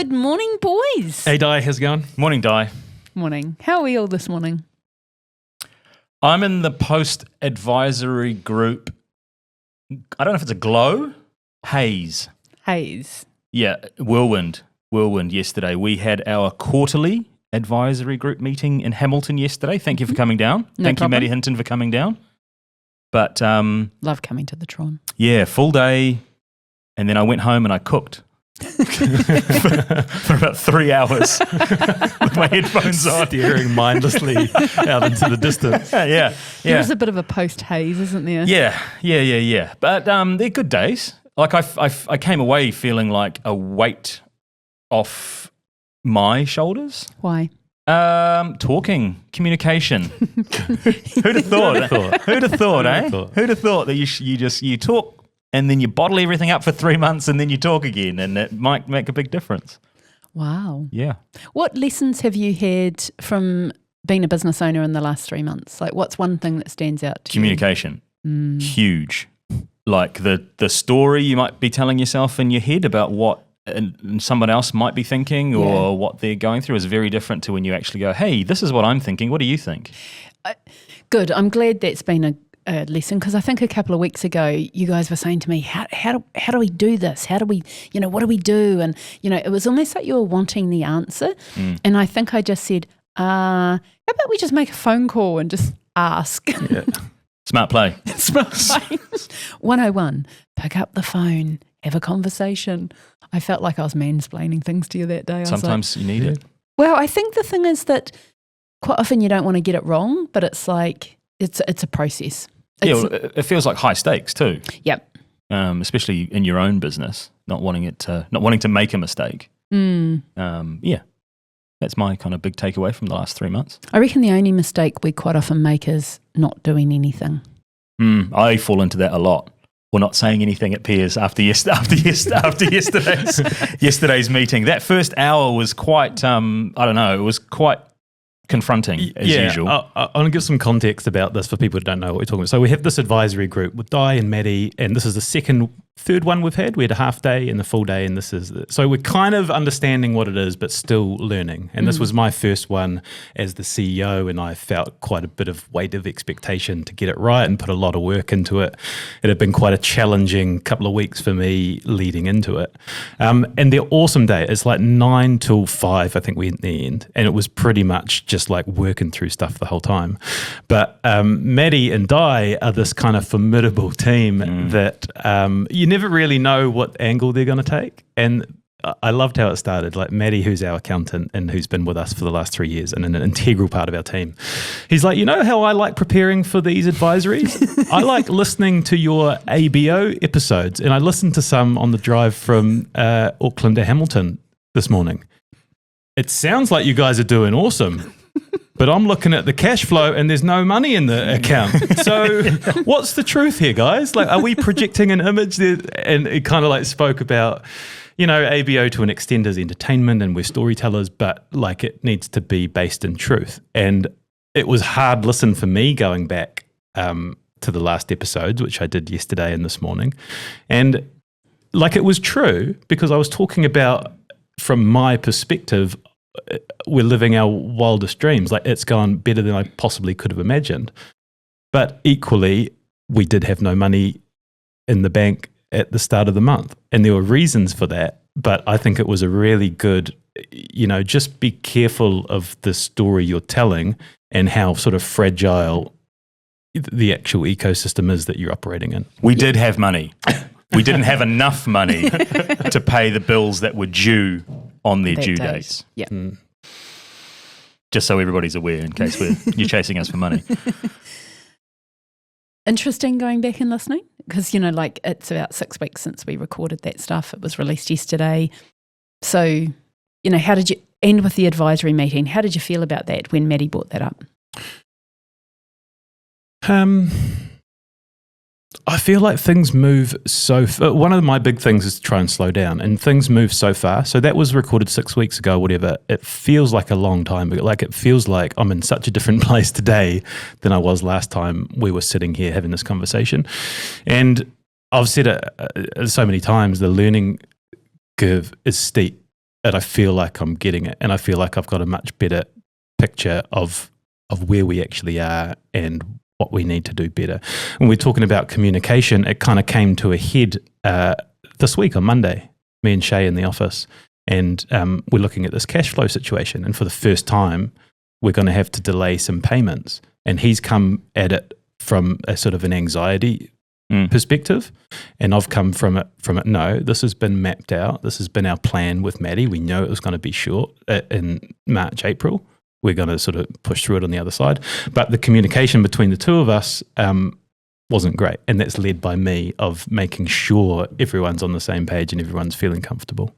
Good morning, boys. Hey, Di, how's it going? Morning, Di. Morning. How are we all this morning? I'm in the post-advisory group. I don't know if it's a glow. Haze. Yeah, whirlwind yesterday. We had our quarterly advisory group meeting in Hamilton yesterday. Thank you for coming down. Thank you, Maddie Hinton, for coming down. But love coming to the Tron. Yeah, full day. And then I went home and I cooked. for about 3 hours with my headphones on, staring mindlessly out into the distance. Yeah. There is a bit of a post-haze, isn't there? Yeah. But they're good days. Like I came away feeling like a weight off my shoulders. Why? Talking, communication. Who'd have thought? Who'd have thought, eh? Who'd have thought that you talk and then you bottle everything up for 3 months and then you talk again, and it might make a big difference. Wow. Yeah. What lessons have you had from being a business owner in the last 3 months? Like, what's one thing that stands out to Communication. Huge. Like the story you might be telling yourself in your head about what and someone else might be thinking or what they're going through is very different to when you actually go, hey, this is what I'm thinking. What do you think? Good. I'm glad that's been a lesson, because I think a couple of weeks ago you guys were saying to me, how do we do this? How do we, what do we do? And, it was almost like you were wanting the answer. And I think I just said, how about we just make a phone call and just ask? Yeah. Smart play. 101, pick up the phone, have a conversation. I felt like I was mansplaining things to you that day. Sometimes you need it. Well, I think the thing is that quite often you don't want to get it wrong, but it's like, it's a process. It feels like high stakes too. Yep. Especially in your own business, not wanting to make a mistake. That's my kind of big takeaway from the last 3 months. I reckon the only mistake we quite often make is not doing anything. I fall into that a lot. Or not saying anything at peers after yesterday's meeting. That first hour was quite, it was quite confronting as usual. I want to give some context about this for people who don't know what we're talking about. So we have this advisory group with Di and Maddie, and this is the third one we've had. We had a half day and the full day, and so we're kind of understanding what it is, but still learning. And this was my first one as the CEO, and I felt quite a bit of weight of expectation to get it right and put a lot of work into it. It had been quite a challenging couple of weeks for me leading into it. And they're awesome day. It's like 9 till 5, I think we in the end, and it was pretty much just like working through stuff the whole time. But Maddie and Di are this kind of formidable team that you never really know what angle they're going to take. And I loved how it started. Like Maddie, who's our accountant and who's been with us for the last 3 years and an integral part of our team, he's like, how I like preparing for these advisories? I like listening to your ABO episodes, and I listened to some on the drive from Auckland to Hamilton this morning. It sounds like you guys are doing awesome. But I'm looking at the cash flow and there's no money in the account. So what's the truth here, guys? Like, are we projecting an image there? And it kind of like spoke about, ABO to an extent as entertainment and we're storytellers, but like it needs to be based in truth. And it was hard listen for me going back to the last episodes, which I did yesterday and this morning. And like it was true because I was talking about, from my perspective, we're living our wildest dreams. Like it's gone better than I possibly could have imagined. But equally, we did have no money in the bank at the start of the month. And there were reasons for that. But I think it was a really good, just be careful of the story you're telling and how sort of fragile the actual ecosystem is that you're operating in. We did have money. We didn't have enough money to pay the bills that were due on their due dates. Yeah. Just so everybody's aware in case you're chasing us for money. Interesting going back and listening because, it's about 6 weeks since we recorded that stuff. It was released yesterday. So, how did you end with the advisory meeting? How did you feel about that when Maddie brought that up? I feel like things move one of my big things is to try and slow down, and things move so fast. So that was recorded 6 weeks ago, whatever. It feels like a long time, but like it feels like I'm in such a different place today than I was last time we were sitting here having this conversation. And I've said it so many times, the learning curve is steep. and I feel like I'm getting it, and I feel like I've got a much better picture of where we actually are and what we need to do better. When we're talking about communication, it kind of came to a head this week on Monday, me and Shay in the office, and we're looking at this cash flow situation, and for the first time we're going to have to delay some payments, and he's come at it from a sort of an anxiety perspective, and I've come from it. No, this has been mapped out. This has been our plan with Maddie. We know it was going to be short in March, April. We're going to sort of push through it on the other side. But the communication between the two of us wasn't great, and that's led by me of making sure everyone's on the same page and everyone's feeling comfortable.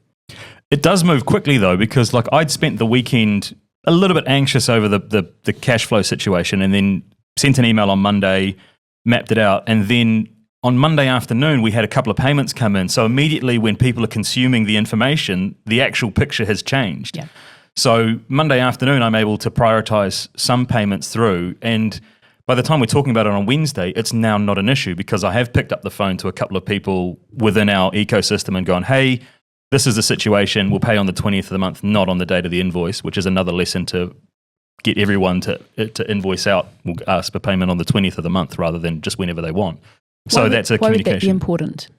It does move quickly though, because like I'd spent the weekend a little bit anxious over the cash flow situation, and then sent an email on Monday, mapped it out, and then on Monday afternoon, we had a couple of payments come in. So immediately when people are consuming the information, the actual picture has changed. Yeah. So Monday afternoon, I'm able to prioritize some payments through. And by the time we're talking about it on Wednesday, it's now not an issue, because I have picked up the phone to a couple of people within our ecosystem and gone, hey, this is the situation. We'll pay on the 20th of the month, not on the date of the invoice, which is another lesson to get everyone to invoice out. We'll ask for payment on the 20th of the month rather than just whenever they want. So that's a communication. Why would that be important?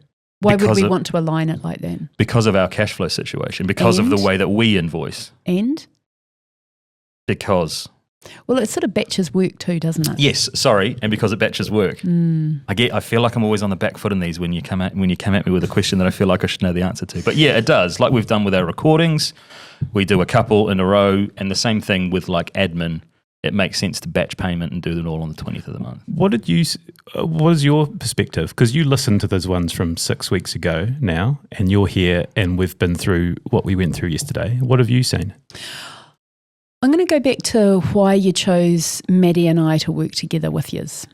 Why would we want to align it like that? Because of our cash flow situation, because of the way that we invoice. And? Because. Well, it sort of batches work too, doesn't it? Yes, sorry, and because it batches work. I feel like I'm always on the back foot in these when you come at me with a question that I feel like I should know the answer to. But yeah, it does. Like we've done with our recordings, we do a couple in a row, and the same thing with like admin. It makes sense to batch payment and do them all on the 20th of the month. What was your perspective? Because you listened to those ones from 6 weeks ago now, and you're here, and we've been through what we went through yesterday. What have you seen? I'm going to go back to why you chose Maddie and I to work together with yous.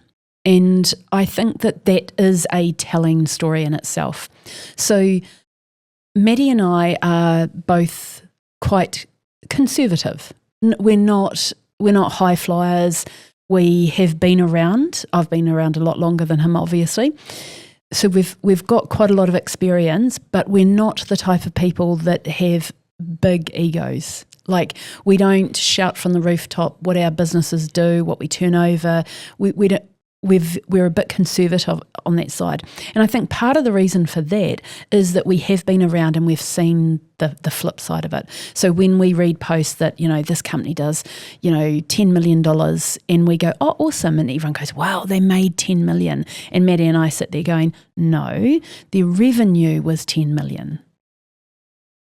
And I think that is a telling story in itself. So Maddie and I are both quite conservative. We're not high flyers. We have been around. I've been around a lot longer than him, obviously. So we've got quite a lot of experience, but we're not the type of people that have big egos. Like, we don't shout from the rooftop what our businesses do, what we turn over. We're a bit conservative on that side. And I think part of the reason for that is that we have been around and we've seen the flip side of it. So when we read posts that, this company does, $10 million, and we go, oh, awesome. And everyone goes, wow, they made 10 million. And Maddie and I sit there going, no, their revenue was 10 million.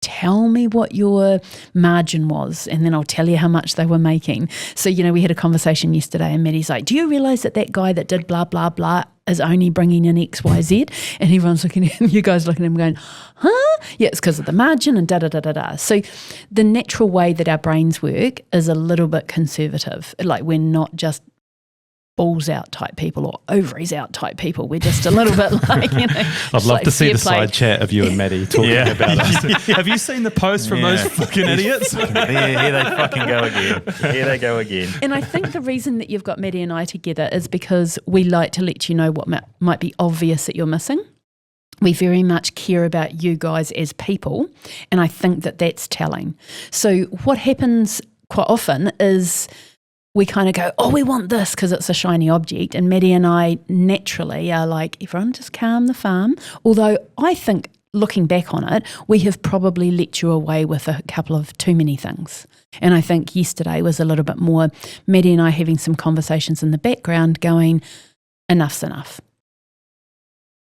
Tell me what your margin was, and then I'll tell you how much they were making. So, we had a conversation yesterday, and Maddie's like, do you realise that guy that did blah, blah, blah is only bringing in X, Y, Z? And everyone's looking at him, you guys looking at him going, huh? Yeah, it's because of the margin and da-da-da-da-da. So the natural way that our brains work is a little bit conservative. Like, we're not just balls out type people or ovaries out type people. We're just a little bit like, I'd love to see the side chat of you and Maddie talking about us. Have you seen the post from those fucking idiots? Here they fucking go again. Here they go again. And I think the reason that you've got Maddie and I together is because we like to let you know what might be obvious that you're missing. We very much care about you guys as people, and I think that that's telling. So what happens quite often is we kind of go, oh, we want this because it's a shiny object. And Maddie and I naturally are like, everyone just calm the farm. Although I think, looking back on it, we have probably let you away with a couple of too many things. And I think yesterday was a little bit more Maddie and I having some conversations in the background going, enough's enough.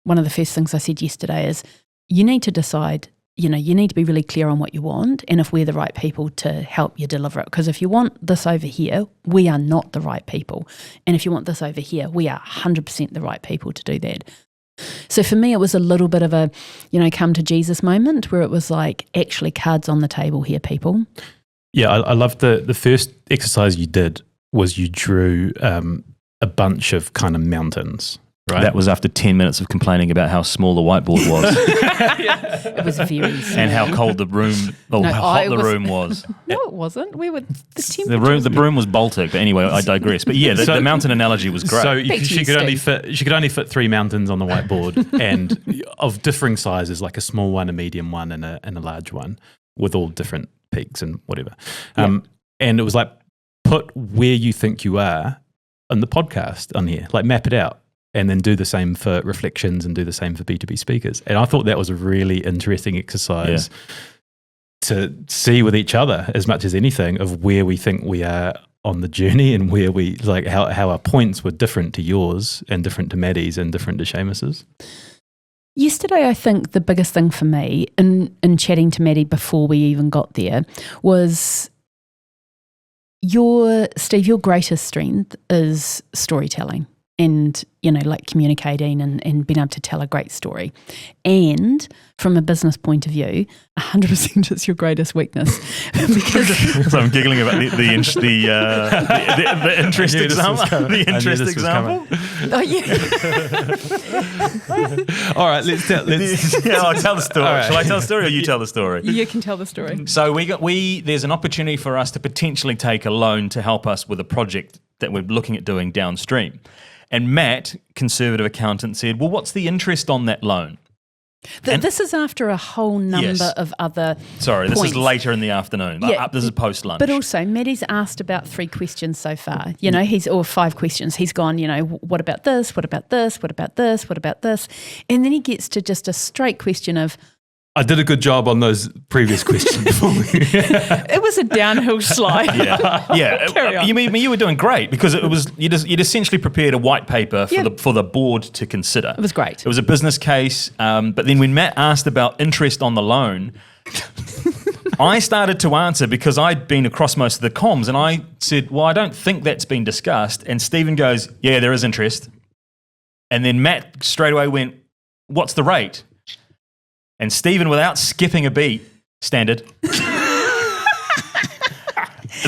One of the first things I said yesterday is, you need to decide, you need to be really clear on what you want and if we're the right people to help you deliver it. Because if you want this over here, we are not the right people. And if you want this over here, we are 100% the right people to do that. So for me, it was a little bit of a, come to Jesus moment where it was like, actually, cards on the table here, people. Yeah, I love the first exercise you did was you drew a bunch of kind of mountains. Right. That was after 10 minutes of complaining about how small the whiteboard was. It was very small. And how cold the room, how hot the room was. No, it wasn't. The room was Baltic, but anyway, I digress. But yeah, the mountain analogy was great. So she could only fit 3 mountains on the whiteboard, and of differing sizes, like a small one, a medium one, and a large one. with all different peaks and whatever. And it was like, put where you think you are on the podcast on here, like map it out, and then do the same for reflections and do the same for B2B speakers. And I thought that was a really interesting exercise to see with each other as much as anything of where we think we are on the journey and where we, like how our points were different to yours and different to Maddie's and different to Seamus's. Yesterday, I think the biggest thing for me in chatting to Maddie before we even got there was Steve, your greatest strength is storytelling and, like communicating and being able to tell a great story. And from a business point of view, 100% is your greatest weekness. So I'm giggling about the interest example. The interest example. Oh, yeah. All right, let's tell I'll tell the story. Right. Shall I tell the story or you tell the story? You can tell the story. So there's an opportunity for us to potentially take a loan to help us with a project that we're looking at doing downstream. And Matt, conservative accountant, said, well, what's the interest on that loan? This is after a whole number of other Sorry, points. This is later in the afternoon. This is post-lunch. But also, Maddie's asked about 3 questions so far. Or 5 questions. He's gone, what about this? What about this? What about this? What about this? And then he gets to just a straight question of, I did a good job on those previous questions. It was a downhill slide. Carry on. You were doing great because it was you'd essentially prepared a white paper for the board to consider. It was great. It was a business case, but then when Matt asked about interest on the loan, I started to answer because I'd been across most of the comms, and I said, "Well, I don't think that's been discussed." And Stephen goes, "Yeah, there is interest." And then Matt straight away went, "What's the rate?" And Stephen, without skipping a beat, standard. The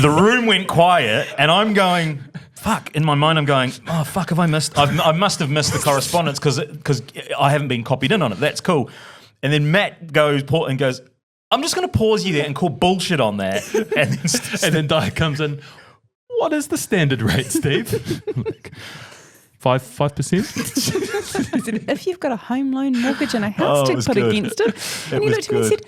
room went quiet, and I'm going, fuck. In my mind, I'm going, oh, fuck, have I missed? I must have missed the correspondence because I haven't been copied in on it. That's cool. And then Matt goes, I'm just going to pause you there and call bullshit on that. And then Di comes in, what is the standard rate, Steve? 5%? I said, if you've got a home loan, mortgage and a house to put against it. And he looked at me and said,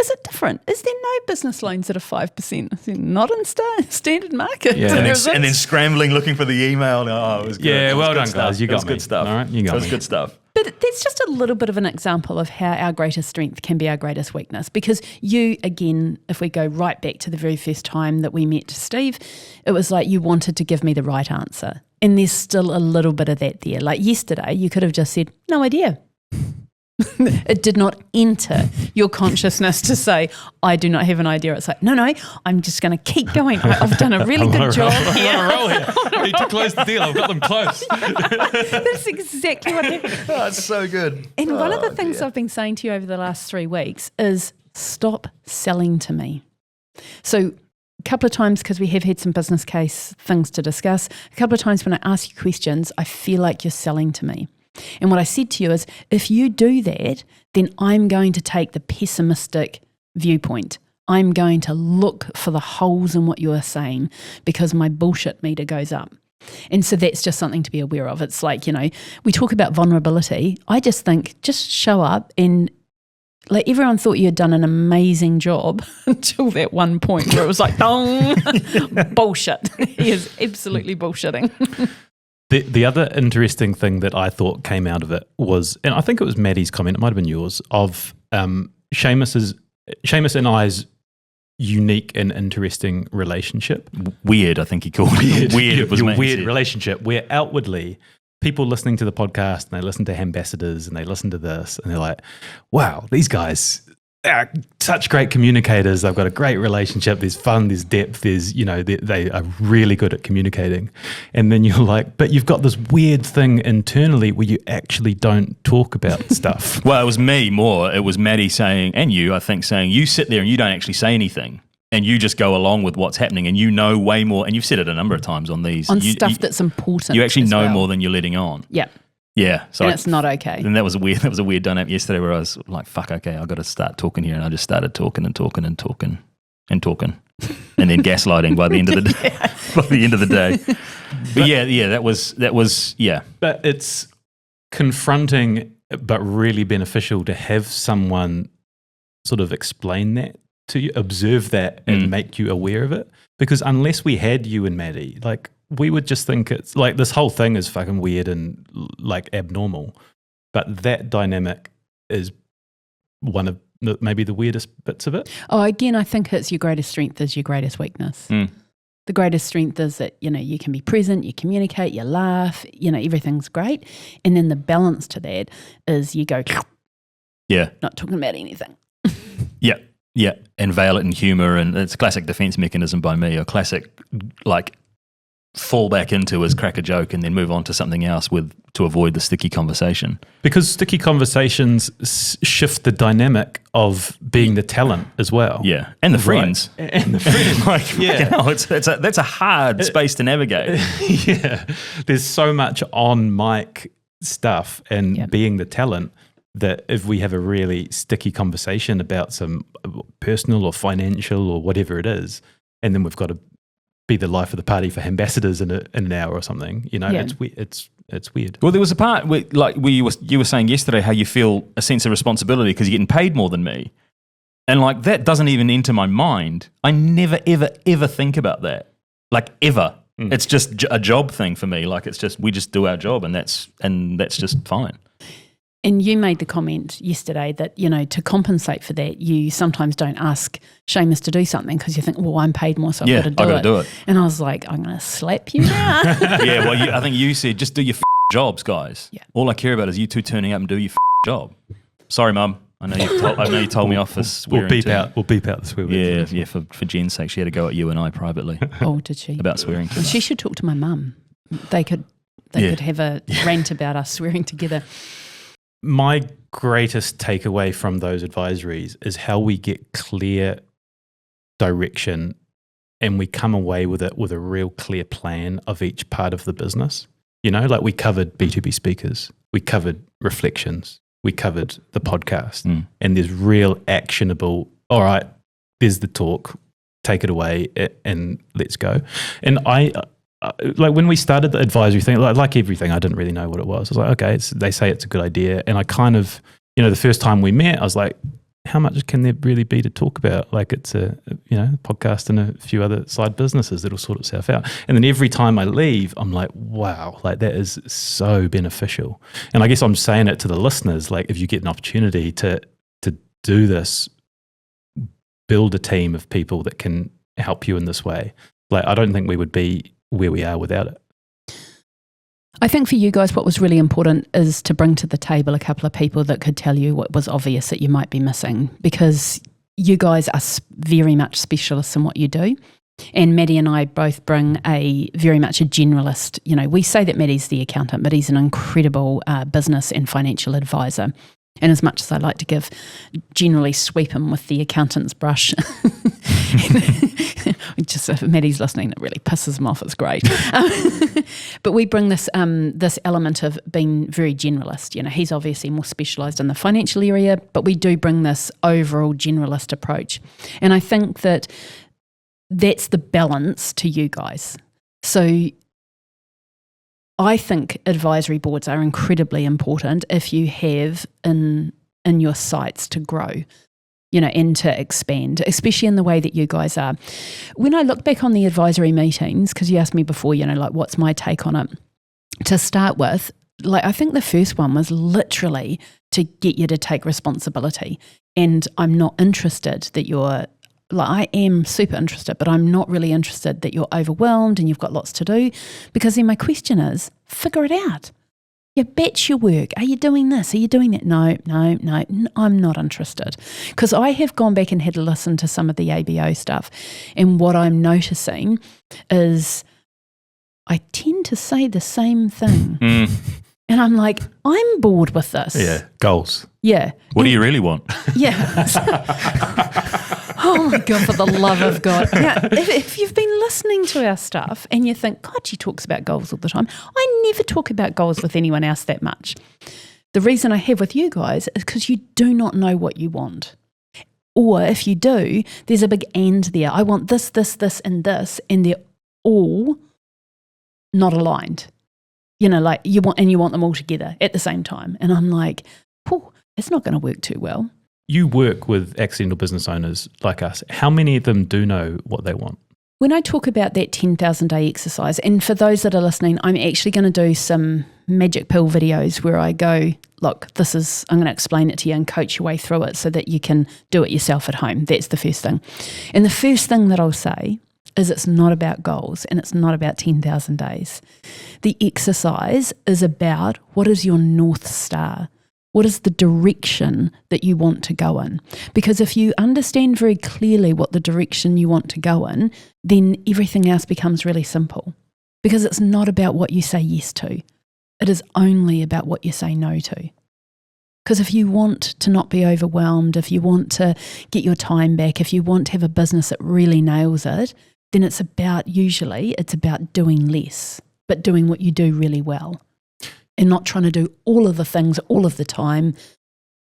is it different? Is there no business loans that are 5%? I said, not in standard market. Yeah. And then scrambling, looking for the email. Oh, it was good. Yeah, well done, guys. You got me. Good stuff. All right, you got me. It was good stuff. But that's just a little bit of an example of how our greatest strength can be our greatest weakness. Because you, again, if we go right back to the very first time that we met Steve, it was like you wanted to give me the right answer. And there's still a little bit of that there. Like yesterday, you could have just said, no idea. It did not enter your consciousness to say, I do not have an idea. It's like, no, I'm just going to keep going. I've done a really good job here. I need to close the deal. I've got them close. That's exactly what happened. Oh, it's so good. And one of the things I've been saying to you over the last 3 weeks is stop selling to me. So a couple of times, because we have had some business case things to discuss, a couple of times when I ask you questions, I feel like you're selling to me. And what I said to you is, if you do that, then I'm going to take the pessimistic viewpoint. I'm going to look for the holes in what you are saying because my bullshit meter goes up. And so that's just something to be aware of. It's like, we talk about vulnerability. I just think just show up and like everyone thought you had done an amazing job until that one point where it was like, dong, bullshit. He is absolutely bullshitting. The other interesting thing that I thought came out of it was, and I think it was Maddie's comment, it might have been yours, of Seamus and I's unique and interesting relationship. Weird, I think he called it. Weird was your weird relationship where outwardly people listening to the podcast and they listen to ambassadors and they listen to this and they're like, wow, these guys are such great communicators. They've got a great relationship. There's fun, there's depth, they are really good at communicating. And then you're like, but you've got this weird thing internally where you actually don't talk about stuff. Well, it was me more. It was Maddie saying, and you, I think, saying, you sit there and you don't actually say anything. And you just go along with what's happening and you know way more. And you've said it a number of times on these. Stuff that's important. You actually know more than you're letting on. Yeah. Yeah. So and it's not okay. And that was a weird dynamic yesterday where I was like, fuck, okay, I've got to start talking here. And I just started talking. And then gaslighting by the end of the day. But that was. But it's confronting, but really beneficial to have someone sort of explain that to observe that and make you aware of it. Because unless we had you and Maddie, like we would just think it's like this whole thing is fucking weird and like abnormal. But that dynamic is one of maybe the weirdest bits of it. Oh, again, I think it's your greatest strength is your greatest weakness. The greatest strength is that, you can be present, you communicate, you laugh, everything's great. And then the balance to that is you go, not talking about anything. Yeah, and veil it in humour, and it's a classic defence mechanism by me, a classic fall back into is crack a joke and then move on to something else to avoid the sticky conversation. Because sticky conversations shift the dynamic of being the talent as well. Yeah, and the friends. Right. And the friends. That's a hard space to navigate. Yeah, there's so much on mic stuff and being the talent that if we have a really sticky conversation about some personal or financial or whatever it is, and then we've got to be the life of the party for ambassadors in an hour or something, it's weird. Well, there was a part where, you were saying yesterday how you feel a sense of responsibility because you're getting paid more than me, and that doesn't even enter my mind. I never ever think about that, ever. It's just a job thing for me. It's just we just do our job, and that's just fine. And you made the comment yesterday that, to compensate for that, you sometimes don't ask Seamus to do something because you think, well, I'm paid more, so I've got to do it. And I was like, I'm going to slap you now. Yeah, well, I think you said, just do your jobs, guys. Yeah. All I care about is you two turning up and do your job. Sorry, Mum. I know you told me off for swearing. We'll beep out the swear words. Yeah, for Jen's sake. She had to go at you and I privately. Oh, did she? About swearing. Well, she should talk to my mum. They could have a rant about us swearing together. My greatest takeaway from those advisories is how we get clear direction and we come away with it with a real clear plan of each part of the business. We covered B2B speakers, we covered reflections, we covered the podcast, and there's real actionable, all right, there's the talk, take it away and let's go. And when we started the advisory thing, like everything, I didn't really know what it was. I was like, okay, they say it's a good idea. And I kind of, the first time we met, I was like, how much can there really be to talk about? It's a podcast and a few other side businesses that'll sort itself out. And then every time I leave, I'm like, wow, that is so beneficial. And I guess I'm saying it to the listeners, if you get an opportunity to do this, build a team of people that can help you in this way. I don't think we would be where we are without it. I think for you guys, what was really important is to bring to the table a couple of people that could tell you what was obvious that you might be missing, because you guys are very much specialists in what you do. And Maddie and I both bring very much a generalist. We say that Maddie's the accountant, but he's an incredible business and financial advisor. And as much as I like to generally sweep him with the accountant's brush, just if Maddie's listening, it really pisses him off. It's great. But we bring this element of being very generalist. He's obviously more specialised in the financial area, but we do bring this overall generalist approach. And I think that's the balance to you guys. So I think advisory boards are incredibly important if you have in your sights to grow, and to expand, especially in the way that you guys are. When I look back on the advisory meetings, because you asked me before, what's my take on it? To start with, I think the first one was literally to get you to take responsibility. And I'm not interested that you're I am super interested, but I'm not really interested that you're overwhelmed and you've got lots to do, because then my question is, figure it out. You batch your work. Are you doing this? Are you doing that? No, I'm not interested. Because I have gone back and had a listen to some of the ABO stuff, and what I'm noticing is I tend to say the same thing. And I'm like, I'm bored with this. Yeah, goals. Yeah. What do you really want? Yeah. Oh my God, for the love of God. Now, if you've been listening to our stuff and you think, God, she talks about goals all the time, I never talk about goals with anyone else that much. The reason I have with you guys is because you do not know what you want. Or if you do, there's a big and there. I want this, and this, and they're all not aligned. You want them all together at the same time. And I'm like, it's not going to work too well. you work with accidental business owners like us. How many of them do know what they want? When I talk about that 10,000 day exercise, and for those that are listening, I'm actually going to do some magic pill videos where I go, look, I'm going to explain it to you and coach your way through it so that you can do it yourself at home. That's the first thing. And the first thing that I'll say is it's not about goals and it's not about 10,000 days. The exercise is about what is your North Star? What is the direction that you want to go in? Because if you understand very clearly what the direction you want to go in, then everything else becomes really simple. Because it's not about what you say yes to. It is only about what you say no to. Because if you want to not be overwhelmed, if you want to get your time back, if you want to have a business that really nails it, then it's about doing less, but doing what you do really well. And not trying to do all of the things all of the time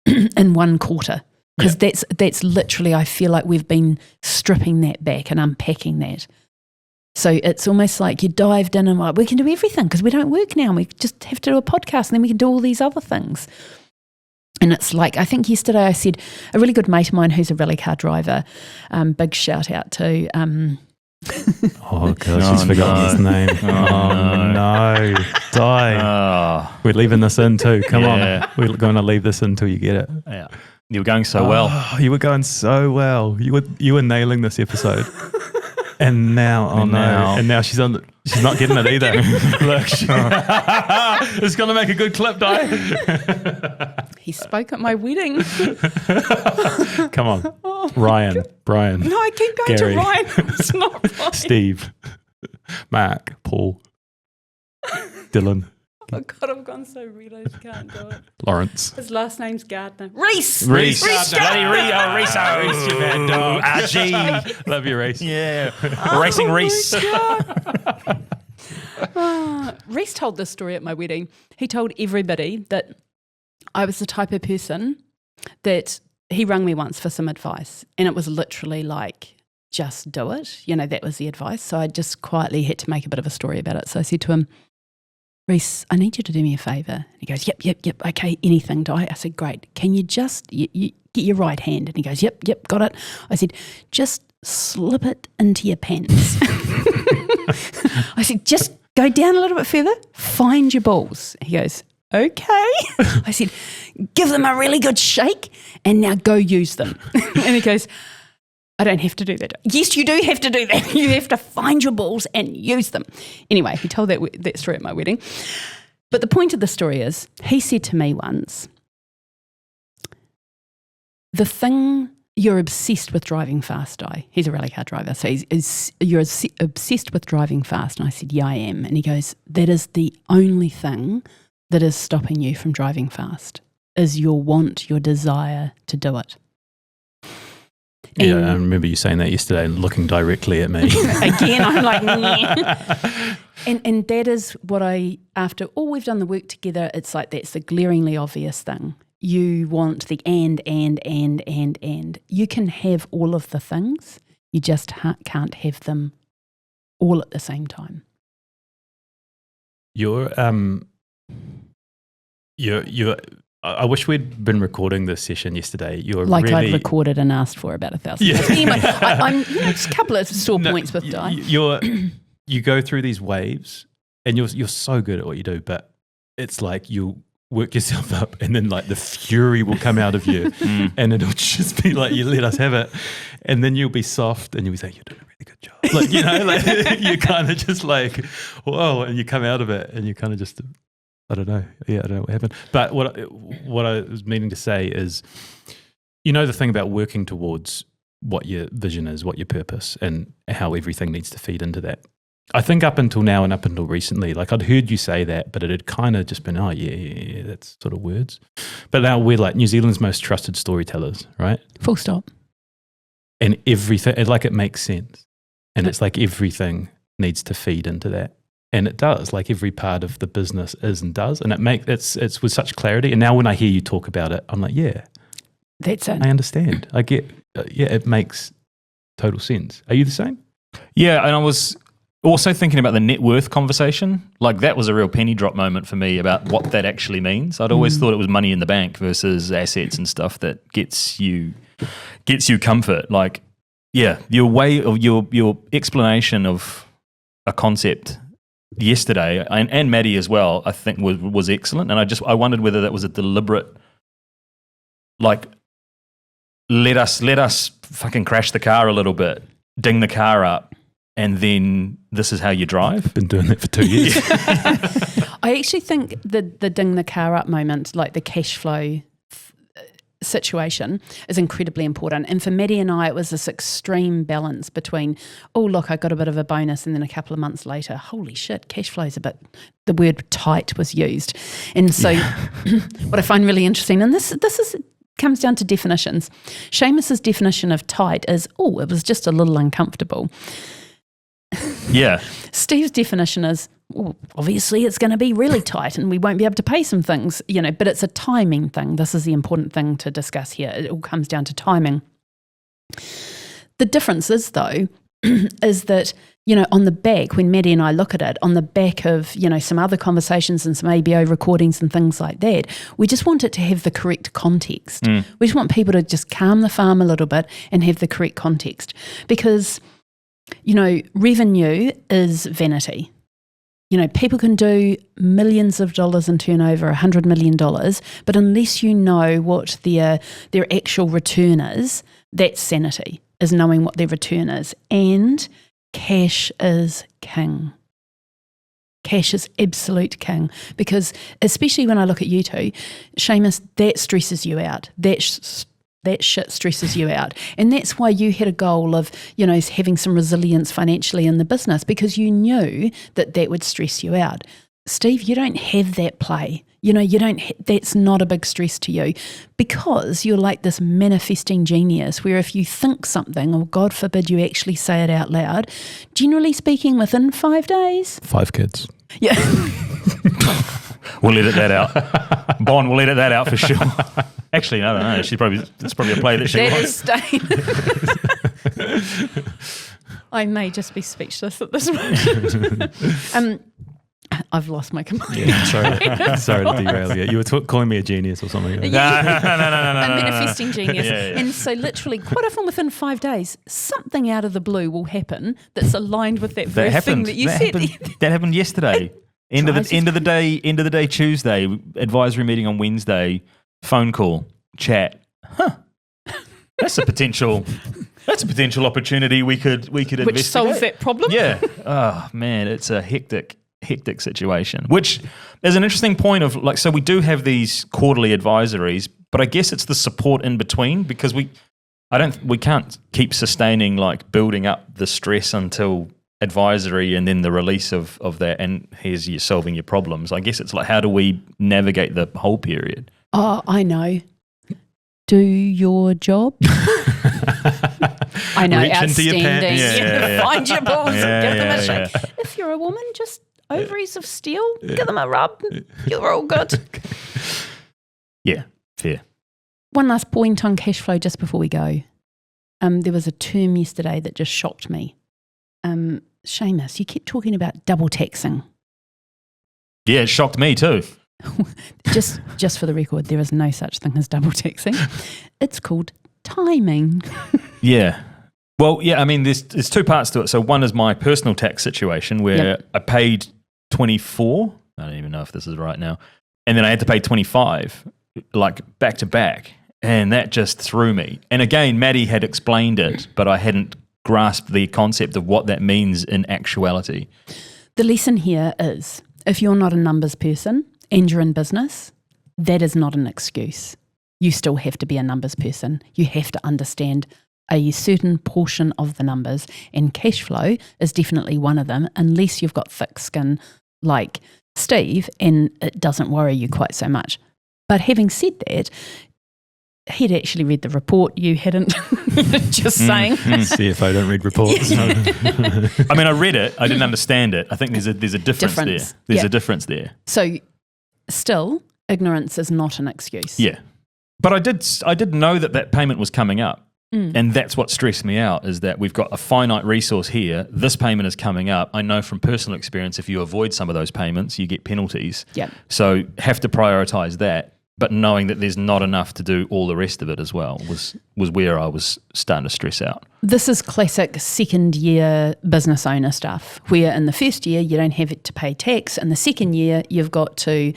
in one quarter. Because that's literally, I feel like we've been stripping that back and unpacking that. So it's almost like you dived in and like, we can do everything because we don't work now. We just have to do a podcast and then we can do all these other things. And it's like, I think yesterday I said, a really good mate of mine who's a rally car driver, big shout out to... oh God, she's forgotten his name. No, Di. We're leaving this in too. Come on, we're going to leave this in until you get it. Yeah, you were going so well. You were going so well. You were nailing this episode. And now, and now she's not getting it either. Look, it's going to make a good clip, Di. He spoke at my wedding. Come on, Ryan, Brian. No, I keep going Gary, to Ryan. It's not Ryan. Steve, Mark, Paul, Dylan. Oh God, I've gone so red I can't do it. Lawrence. His last name's Gardner. Reese, Bloody Reese, you bad dog. RG. Love you, Reese. Yeah. Racing Reese. Reese told this story at my wedding. He told everybody that I was the type of person that he rang me once for some advice, and it was literally like, just do it. You know, that was the advice. So I just quietly had to make a bit of a story about it. So I said to him, Reese, I need you to do me a favour. And he goes, yep, okay, anything, Di. I said, great. Can you just you get your right hand? And he goes, yep, got it. I said, just slip it into your pants. I said, just go down a little bit further, find your balls. He goes, okay. I said, give them a really good shake and now go use them. And he goes, I don't have to do that. Yes, you do have to do that. You have to find your balls and use them. Anyway, he told that story at my wedding. But the point of the story is, he said to me once, the thing you're obsessed with driving fast, Di. He's a rally car driver, so you're obsessed with driving fast. And I said, yeah, I am. And he goes, that is the only thing that is stopping you from driving fast, is your want, your desire to do it. Yeah, I remember you saying that yesterday and looking directly at me. Again, I'm like, nah. And that is what after all we've done the work together, it's like that's the glaringly obvious thing. You want the and. You can have all of the things, you just can't have them all at the same time. I wish we'd been recording this session yesterday. You're like really, I'd recorded and asked for about 1,000. Yeah. Anyway, I'm just a couple of sore points with Di. You go through these waves, and you're so good at what you do, but it's like you'll work yourself up, and then like the fury will come out of you, and it'll just be like, you let us have it, and then you'll be soft, and you'll be saying, you're doing a really good job. Like, you know, like you kind of just like, whoa, and you come out of it, and you kind of just. I don't know. Yeah, I don't know what happened. But what I was meaning to say is, you know, the thing about working towards what your vision is, what your purpose, and how everything needs to feed into that. I think up until now and up until recently, like I'd heard you say that, but it had kind of just been, oh, yeah, that's sort of words. But now we're like New Zealand's most trusted storytellers, right? Full stop. And everything, it makes sense. And it's like everything needs to feed into that. And it does, like every part of the business is and does, and it's with such clarity. And now when I hear you talk about it, I'm like, yeah, that's it. I understand. I get, it makes total sense. Are you the same? Yeah, and I was Also thinking about the net worth conversation, like that was a real penny drop moment for me about what that actually means. I'd always thought it was money in the bank versus assets and stuff that gets you comfort. Like, yeah, your way of your explanation of a concept yesterday and Maddie as well, I think was excellent. And I wondered whether that was a deliberate, like, let us fucking crash the car a little bit, ding the car up, and then this is how you drive. Been doing that for 2 years. I actually think the ding the car up moment, like the cash flow situation, is incredibly important. And for Maddie and I, it was this extreme balance between, oh, look, I got a bit of a bonus, and then a couple of months later, holy shit, cash flow is a bit, the word tight was used. And so what I find really interesting, and this comes down to definitions. Seamus's definition of tight is, oh, it was just a little uncomfortable. Yeah. Steve's definition is, well, obviously it's going to be really tight and we won't be able to pay some things, but it's a timing thing. This is the important thing to discuss here. It all comes down to timing. The difference is, though, is that, on the back, when Maddie and I look at it, on the back of, some other conversations and some ABO recordings and things like that, we just want it to have the correct context. We just want people to just calm the farm a little bit and have the correct context. Because revenue is vanity. People can do millions of dollars in turnover, $100 million, but unless you know what their actual return is, that's sanity, is knowing what their return is. And cash is king. Cash is absolute king, because especially when I look at you two, Seamus, that stresses you out. That shit stresses you out. And that's why you had a goal of, having some resilience financially in the business, because you knew that would stress you out. Steve, you don't have that play. That's not a big stress to you, because you're like this manifesting genius where if you think something, or God forbid you actually say it out loud, generally speaking, within 5 days. 5 kids. Yeah. We'll edit that out. Bon, we'll edit that out for sure. Actually, I don't know. It's probably a play that she wants. That is staying. I may just be speechless at this moment. I've lost my command. Yeah, sorry to derail you. You were calling me a genius or something. No. A manifesting genius. Yeah. And so literally, quite often within 5 days, something out of the blue will happen that's aligned with that very thing that you said. That happened yesterday. End of the day Tuesday, advisory meeting on Wednesday, phone call, chat. That's a potential opportunity we could investigate. Which solves that problem. Yeah. Oh man, it's a hectic situation. Which is an interesting point of so we do have these quarterly advisories, but I guess it's the support in between, because we can't keep sustaining building up the stress until advisory and then the release of that, and here's you solving your problems. I guess it's how do we navigate the whole period? Oh, I know. Do your job. I know. Reach outstanding. into your pants. Yeah. Find your balls and give them a shake. Yeah. If you're a woman, just ovaries of steel, give them a rub. You're all good. Yeah, fair. One last point on cash flow just before we go. There was a term yesterday that just shocked me. Seamus, you kept talking about double taxing. Yeah, it shocked me too. Just for the record, there is no such thing as double taxing. It's called timing. Yeah. Well, yeah, I mean, there's 2 parts to it. So one is my personal tax situation where I paid 24. I don't even know if this is right now. And then I had to pay 25, back to back. And that just threw me. And again, Maddie had explained it, but I hadn't grasped the concept of what that means in actuality. The lesson here is, if you're not a numbers person and you're in business, that is not an excuse. You still have to be a numbers person. You have to understand a certain portion of the numbers, and cash flow is definitely one of them, unless you've got thick skin like Steve and it doesn't worry you quite so much. But having said that, he'd actually read the report, you hadn't. Just saying. CFO don't read reports. I mean, I read it, I didn't understand it. I think there's a difference there. There's a difference there. So still, ignorance is not an excuse. Yeah. But I did know that payment was coming up. And that's what stressed me out, is that we've got a finite resource here. This payment is coming up. I know from personal experience, if you avoid some of those payments, you get penalties. Yep. So have to prioritize that. But knowing that there's not enough to do all the rest of it as well was where I was starting to stress out. This is classic second year business owner stuff, where in the first year you don't have to pay tax. In the second year, you've got to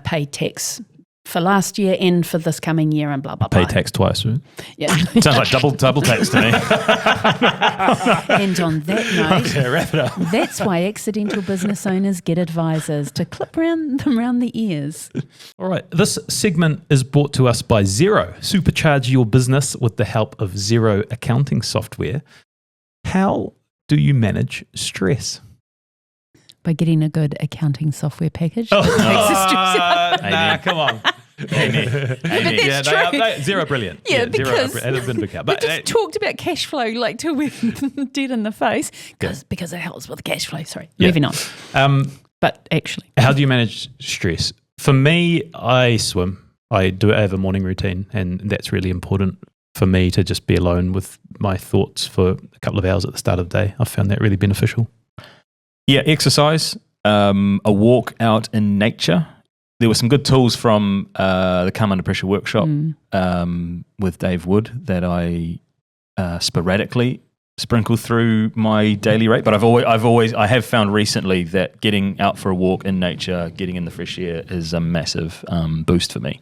pay tax for last year and for this coming year and blah, blah, blah. Pay tax twice, right? Yeah. Sounds like double tax to me. And on that note, Okay, wrap it up. that's why accidental business owners get advisors to clip them around the ears. All right. This segment is brought to us by Xero. Supercharge your business with the help of Xero accounting software. How do you manage stress? By getting a good accounting software package. That takes the stress out. Nah, come on. Amy. Yeah, true. Xero brilliant. Yeah, Xero because brilliant. It's been a big help. We But just talked about cash flow like till we're dead in the face because it helps with cash flow. Sorry, moving on. But actually, how do you manage stress? For me, I swim. I have a morning routine, and that's really important for me to just be alone with my thoughts for a couple of hours at the start of the day. I found that really beneficial. Yeah, exercise, a walk out in nature. There were some good tools from the Come Under Pressure workshop with Dave Wood that I sporadically sprinkle through my daily rate. But I have found recently that getting out for a walk in nature, getting in the fresh air is a massive boost for me.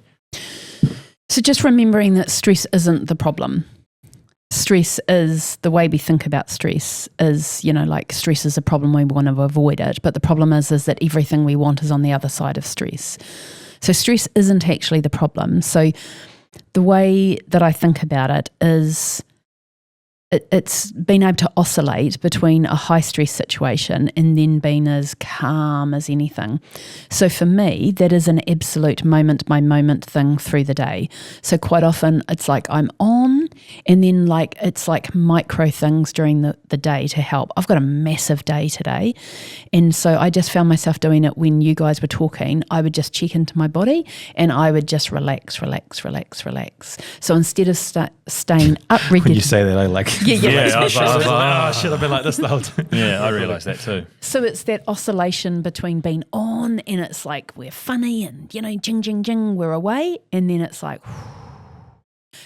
so just remembering that stress isn't the problem. Stress is the way we think about stress is, like stress is a problem, we want to avoid it. But the problem is that everything we want is on the other side of stress. So stress isn't actually the problem. So the way that I think about it is it's being able to oscillate between a high stress situation and then being as calm as anything. So for me, that is an absolute moment by moment thing through the day. So quite often it's like I'm on and then it's like micro things during the day to help. I've got a massive day today. And so I just found myself doing it when you guys were talking. I would just check into my body and I would just relax. So instead of staying up When you say that, I like... Yeah, I was like, oh, shit, I've been like this the whole time. Yeah, I realised that too. So it's that oscillation between being on and it's like we're funny and, jing, we're away. And then it's like,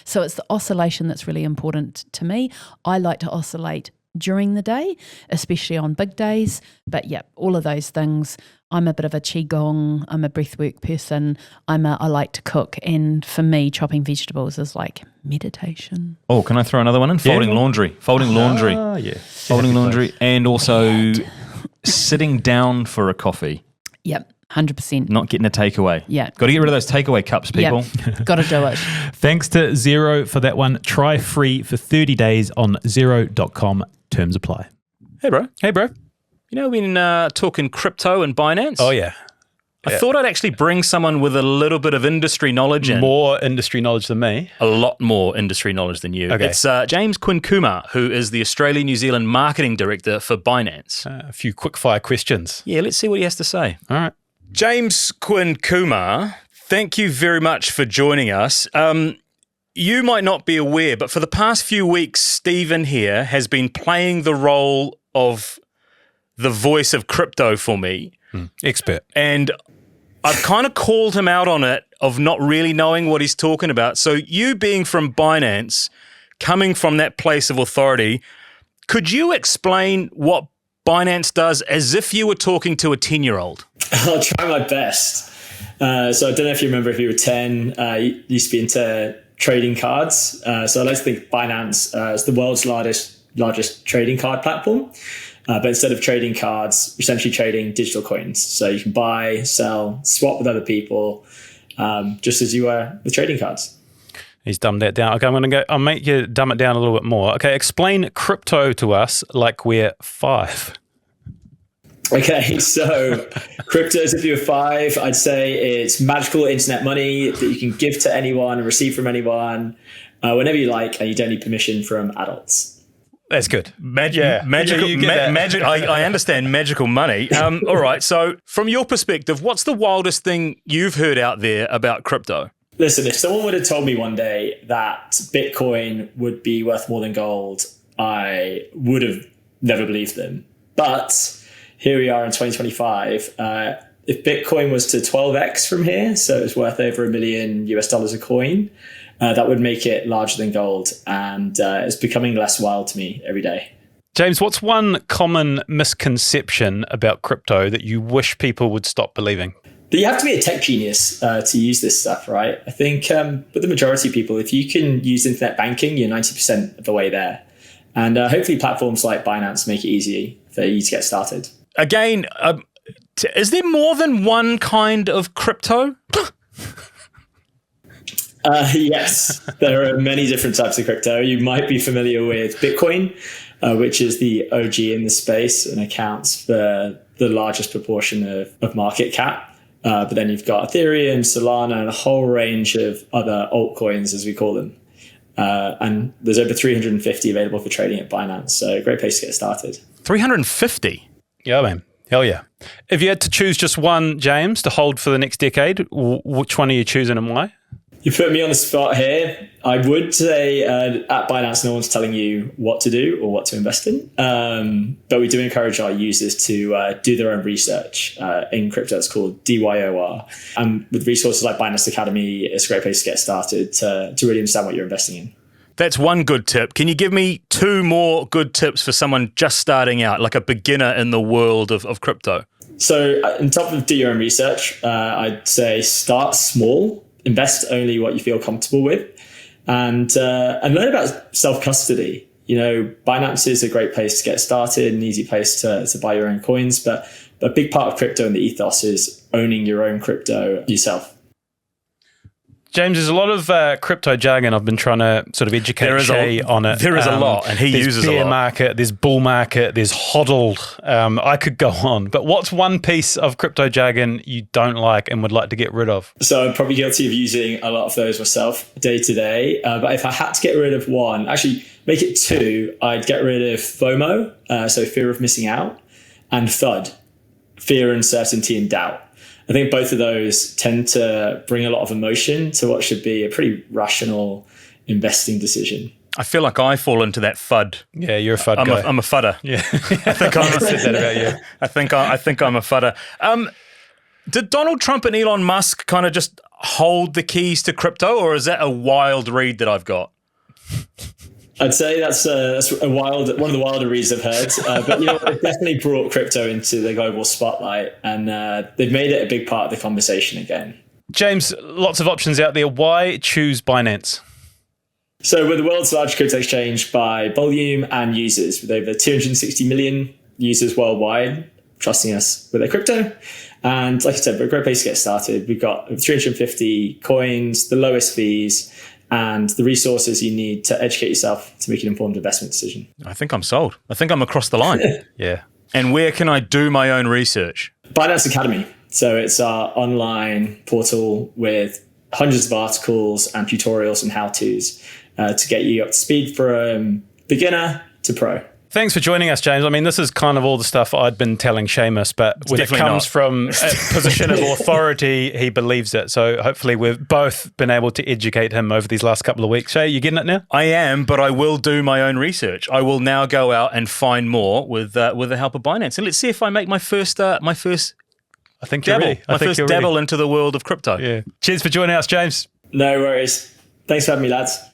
so it's the oscillation that's really important to me. I like to oscillate during the day, especially on big days. But yeah, all of those things. I'm a bit of a qigong. I'm a breathwork person. I like to cook. And for me, chopping vegetables is like meditation. Oh, can I throw another one in? Folding laundry. Oh, yeah. Folding laundry and also sitting down for a coffee. Yep, 100%. Not getting a takeaway. Yeah. Got to get rid of those takeaway cups, people. Yep. Got to do it. Thanks to Xero for that one. Try free for 30 days on Xero.com. Terms apply. Hey, bro. Hey, bro. You know, we've been talking crypto and Binance. Oh, yeah. I thought I'd actually bring someone with a little bit of industry knowledge in. More industry knowledge than me. A lot more industry knowledge than you. Okay. It's James Quinn-Kumar, who is the Australia-New Zealand Marketing Director for Binance. A few quick-fire questions. Yeah, let's see what he has to say. All right. James Quinn-Kumar, thank you very much for joining us. You might not be aware, but for the past few weeks, Stephen here has been playing the role of the voice of crypto for me. Expert. And I've kind of called him out on it of not really knowing what he's talking about. So you being from Binance, coming from that place of authority, could you explain what Binance does as if you were talking to a 10-year-old? I'll try my best. So I don't know if you remember, if you were 10, you used to be into trading cards. So I like to think Binance is the world's largest trading card platform. But instead of trading cards, you're essentially trading digital coins. So you can buy, sell, swap with other people, just as you were with trading cards. He's dumbed that down. Okay, I'll make you dumb it down a little bit more. Okay, explain crypto to us like we're 5. Okay, so crypto, as if you were 5, I'd say it's magical internet money that you can give to anyone, receive from anyone, whenever you like, and you don't need permission from adults. That's good. Magical. Magic. I understand magical money. All right. So, from your perspective, what's the wildest thing you've heard out there about crypto? Listen, if someone would have told me one day that Bitcoin would be worth more than gold, I would have never believed them. But here we are in 2025. If Bitcoin was to 12x from here, so it's worth over $1 million a coin, that would make it larger than gold. And it's becoming less wild to me every day. James, what's one common misconception about crypto that you wish people would stop believing? But you have to be a tech genius to use this stuff, right? I think with the majority of people, if you can use internet banking, you're 90% of the way there. And hopefully platforms like Binance make it easy for you to get started. Again, is there more than one kind of crypto? Yes, there are many different types of crypto. You might be familiar with Bitcoin, which is the OG in the space and accounts for the largest proportion of market cap. But then you've got Ethereum, Solana, and a whole range of other altcoins, as we call them. And there's over 350 available for trading at Binance. So a great place to get started. 350? Yeah, man. Hell yeah. If you had to choose just one, James, to hold for the next decade, which one are you choosing and why? You put me on the spot here. I would say at Binance, no one's telling you what to do or what to invest in. But we do encourage our users to do their own research in crypto. It's called DYOR. And with resources like Binance Academy, it's a great place to get started to really understand what you're investing in. That's one good tip. Can you give me two more good tips for someone just starting out, like a beginner in the world of crypto? So on top of do your own research, I'd say start small. Invest only what you feel comfortable with, and learn about self-custody. You know, Binance is a great place to get started, an easy place to buy your own coins, but a big part of crypto and the ethos is owning your own crypto yourself. James, there's a lot of crypto jargon. I've been trying to sort of educate Shay on it. There is a lot, and he uses a lot. There's bear market, there's bull market, there's hodl. I could go on. But what's one piece of crypto jargon you don't like and would like to get rid of? So I'm probably guilty of using a lot of those myself day to day. But if I had to get rid of one, actually make it two, I'd get rid of FOMO, so fear of missing out, and FUD, fear, uncertainty, and doubt. I think both of those tend to bring a lot of emotion to what should be a pretty rational investing decision. I feel like I fall into that FUD. Yeah, you're a FUD guy. I'm a FUDder. Yeah, I think I said that about you. I think I'm a FUDder. Did Donald Trump and Elon Musk kind of just hold the keys to crypto, or is that a wild read that I've got? I'd say that's one of the wilder reads I've heard. But you know, they've definitely brought crypto into the global spotlight, and they've made it a big part of the conversation again. James, lots of options out there. Why choose Binance? So we're the world's largest crypto exchange by volume and users, with over 260 million users worldwide trusting us with their crypto. And like I said, we're a great place to get started. We've got over 350 coins, the lowest fees, and the resources you need to educate yourself to make an informed investment decision. I think I'm sold. I think I'm across the line. Yeah. And where can I do my own research? Binance Academy. So it's our online portal with hundreds of articles and tutorials and how-tos to get you up to speed from beginner to pro. Thanks for joining us, James. I mean, this is kind of all the stuff I'd been telling Seamus, but when it comes from a position of authority, he believes it. So hopefully we've both been able to educate him over these last couple of weeks. Shay, you getting it now? I am, but I will do my own research. I will now go out and find more with the help of Binance. And let's see if I make my first I think you're ready. My first dabble into the world of crypto. Yeah. Cheers for joining us, James. No worries. Thanks for having me, lads.